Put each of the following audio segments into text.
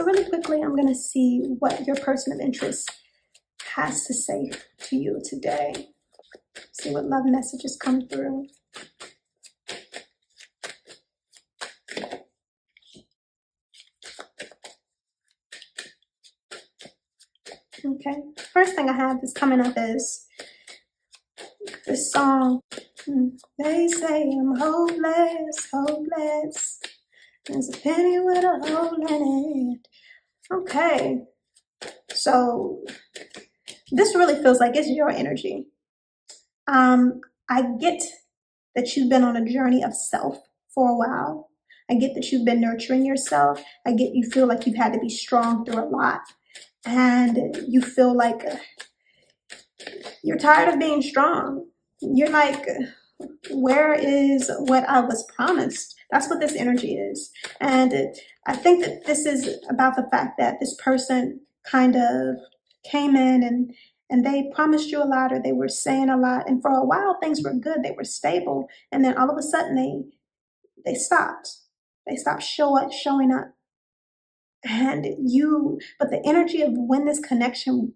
So really quickly, I'm going to see what your person of interest has to say to you today. See what love messages come through. Okay, first thing I have is coming up is this song. They say I'm hopeless, hopeless. There's a penny with a hole in it. Okay, so this really feels like it's your energy. I get that you've been on a journey of self for a while. I get that you've been nurturing yourself. I get you feel like you've had to be strong through a lot. And you feel like you're tired of being strong. You're like, where is what I was promised? That's what this energy is. And I think that this is about the fact that this person kind of came in and they promised you a lot, or they were saying a lot. And for a while, things were good. They were stable. And then all of a sudden, they stopped. They stopped showing up. But the energy of when this connection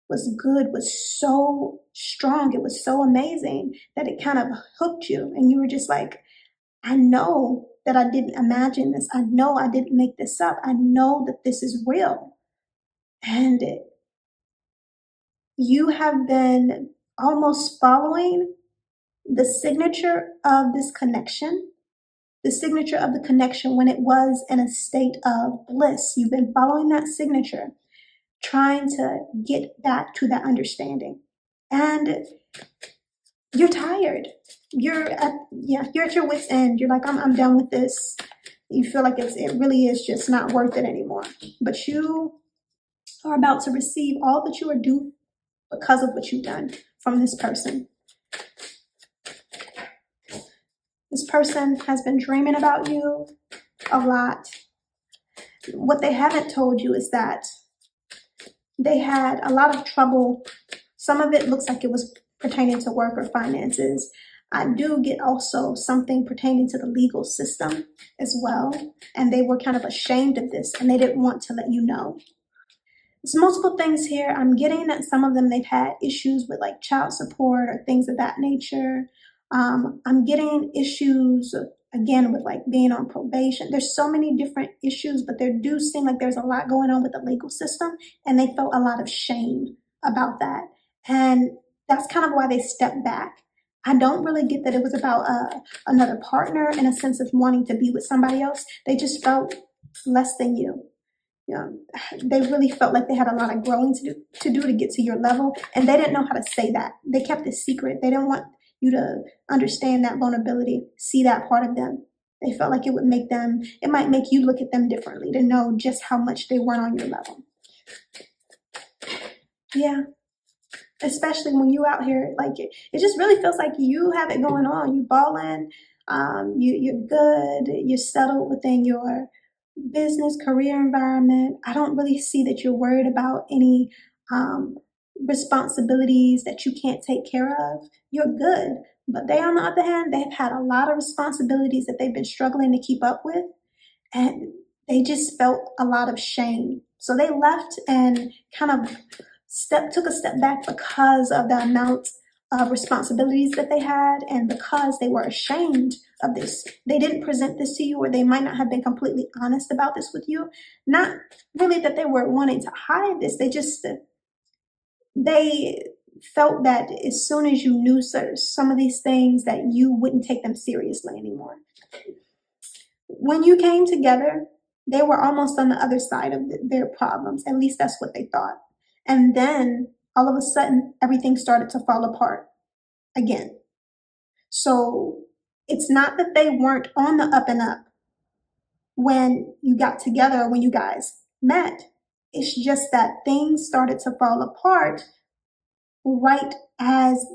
was good was so strong. It was so amazing that it kind of hooked you. And you were just like, I know that I didn't imagine this. I know I didn't make this up. I know that this is real. And you have been almost following the signature of this connection, the signature of the connection when it was in a state of bliss. You've been following that signature, trying to get back to that understanding. And you're tired. You're at your wit's end. You're like, I'm done with this. You feel like it really is just not worth it anymore. But you are about to receive all that you are due because of what you've done from this person. This person has been dreaming about you a lot. What they haven't told you is that they had a lot of trouble. Some of it looks like it was pertaining to work or finances. I do get also something pertaining to the legal system as well. And they were kind of ashamed of this and they didn't want to let you know. There's multiple things here. I'm getting that some of them, they've had issues with like child support or things of that nature. I'm getting issues again with like being on probation. There's so many different issues, but there do seem like there's a lot going on with the legal system, and they felt a lot of shame about that. And that's kind of why they stepped back. I don't really get that it was about another partner in a sense of wanting to be with somebody else. They just felt less than you. They really felt like they had a lot of growing to do to get to your level, and they didn't know how to say that. They kept it secret. They didn't want you to understand that vulnerability, see that part of them. They felt like it might make you look at them differently, to know just how much they weren't on your level. Yeah, especially when you out here, like it just really feels like you have it going on. You balling, you're good, you're settled within your business, career environment. I don't really see that you're worried about any responsibilities that you can't take care of. You're good. But they, on the other hand, they've had a lot of responsibilities that they've been struggling to keep up with. And they just felt a lot of shame. So they left and kind of took a step back because of the amount of responsibilities that they had, and because they were ashamed of this. They didn't present this to you, or they might not have been completely honest about this with you. Not really that they were wanting to hide this. They felt that as soon as you knew some of these things, that you wouldn't take them seriously anymore. When you came together, they were almost on the other side of their problems. At least that's what they thought. And then all of a sudden, everything started to fall apart again. So it's not that they weren't on the up and up when you got together, when you guys met. It's just that things started to fall apart right as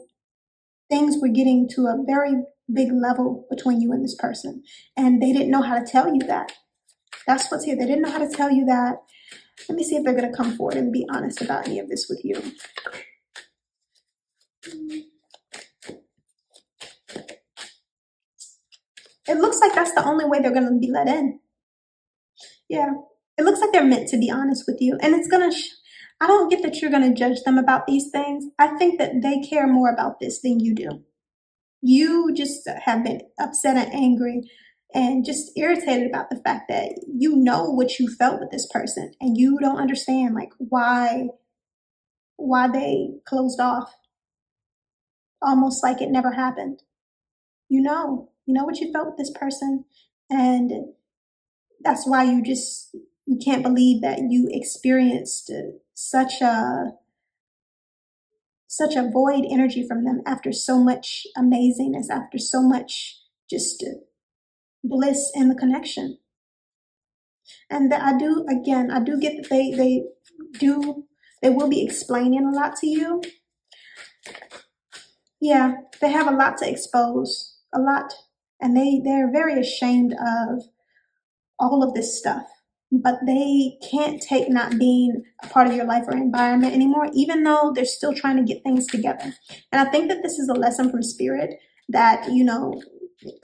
things were getting to a very big level between you and this person. And they didn't know how to tell you that. That's what's here. They didn't know how to tell you that. Let me see if they're going to come forward and be honest about any of this with you. It looks like that's the only way they're going to be let in. Yeah. it looks like they're meant to be honest with you. And it's going to, I don't get that you're going to judge them about these things. I think that they care more about this than you do. You just have been upset and angry and just irritated about the fact that you know what you felt with this person and you don't understand like why they closed off, almost like it never happened. You know what you felt with this person, and that's why you can't believe that you experienced such a void energy from them after so much amazingness, after so much just bliss in the connection. And that I do get that they will be explaining a lot to you. Yeah, they have a lot to expose, a lot, and they're very ashamed of all of this stuff. But they can't take not being a part of your life or environment anymore, even though they're still trying to get things together. And I think that this is a lesson from spirit that,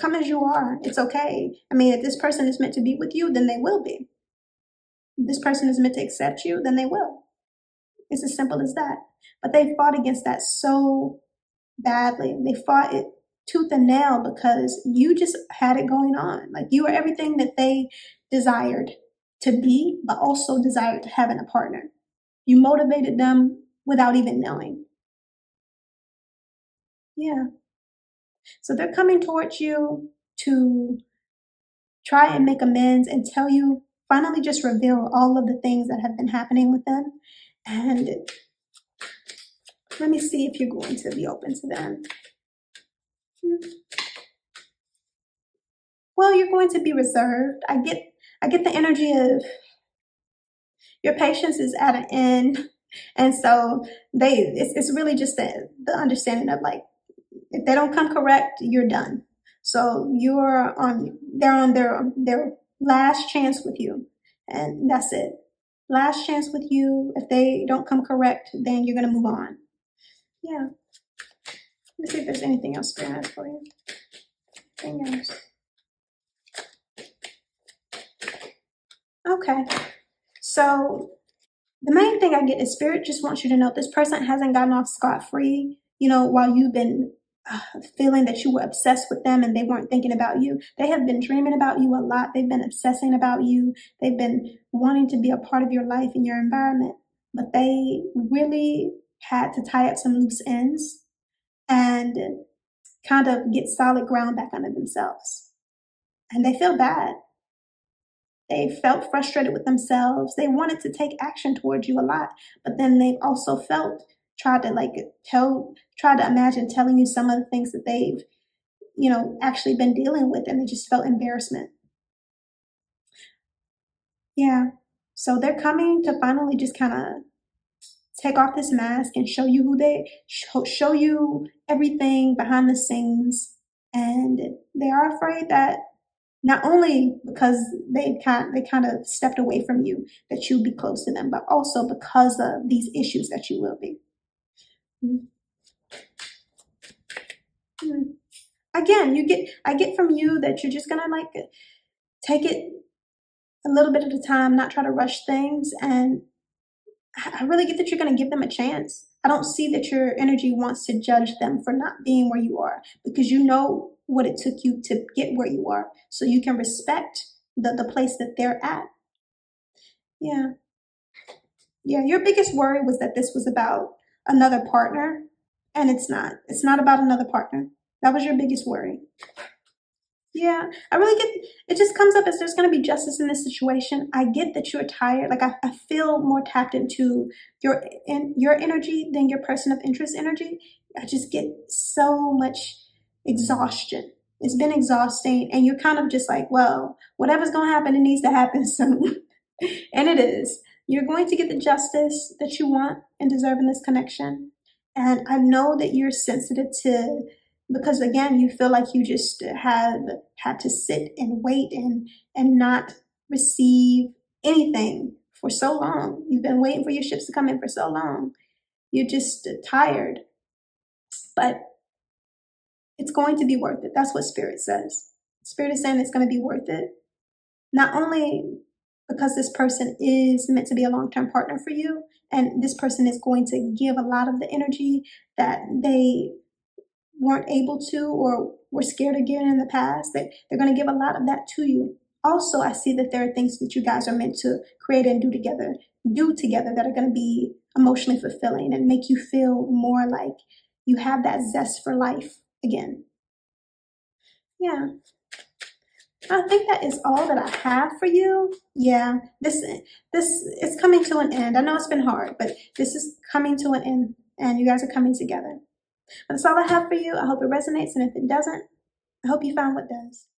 come as you are. It's okay. I mean, if this person is meant to be with you, then they will be. If this person is meant to accept you, then they will. It's as simple as that. But they fought against that so badly. They fought it tooth and nail because you just had it going on. Like you were everything that they desired to be, but also desired to have in a partner. You motivated them without even knowing. Yeah. So they're coming towards you to try and make amends and tell you, finally just reveal all of the things that have been happening with them. And let me see if you're going to be open to them. Well, you're going to be reserved. I get the energy of your patience is at an end. And so it's really just the understanding of like, if they don't come correct, you're done. So they're on their last chance with you. And that's it. Last chance with you. If they don't come correct, then you're going to move on. Yeah. Let's see if there's anything else Spirit has for you. Anything else? Okay. So the main thing I get is Spirit just wants you to know this person hasn't gotten off scot-free, while you've been feeling that you were obsessed with them and they weren't thinking about you. They have been dreaming about you a lot. They've been obsessing about you. They've been wanting to be a part of your life and your environment, but they really had to tie up some loose ends and kind of get solid ground back under themselves. And they feel bad. They felt frustrated with themselves. They wanted to take action towards you a lot, but then they've also tried to imagine telling you some of the things that they've, actually been dealing with, and they just felt embarrassment. Yeah. So they're coming to finally just kind of take off this mask and show you show you everything behind the scenes. And they are afraid that not only because they kind of stepped away from you, that you'll be close to them, but also because of these issues that you will be. Again, I get from you that you're just gonna like take it a little bit at a time, not try to rush things, and I really get that you're gonna give them a chance. I don't see that your energy wants to judge them for not being where you are, because you know what it took you to get where you are, so you can respect the place that they're at. Yeah. Yeah, your biggest worry was that this was about another partner, and it's not. It's not about another partner. That was your biggest worry. Yeah, I really get it. Just comes up as there's going to be justice in this situation. I get that you're tired. Like I feel more tapped into your energy than your person of interest energy. I just get so much exhaustion. It's been exhausting, and you're kind of just like, well, whatever's going to happen, it needs to happen soon. And it is. You're going to get the justice that you want and deserve in this connection. And I know that you're sensitive to, because again, you feel like you just have had to sit and wait and not receive anything for so long. You've been waiting for your ships to come in for so long. You're just tired. But it's going to be worth it. That's what Spirit says. Spirit is saying it's going to be worth it. Not only because this person is meant to be a long-term partner for you, and this person is going to give a lot of the energy that they weren't able to or were scared of giving in the past. That they're going to give a lot of that to you. Also, I see that there are things that you guys are meant to create and do together that are going to be emotionally fulfilling and make you feel more like you have that zest for life again. Yeah. I think that is all that I have for you. Yeah, this is coming to an end. I know it's been hard, but this is coming to an end, and you guys are coming together. That's all I have for you. I hope it resonates, and if it doesn't, I hope you found what does.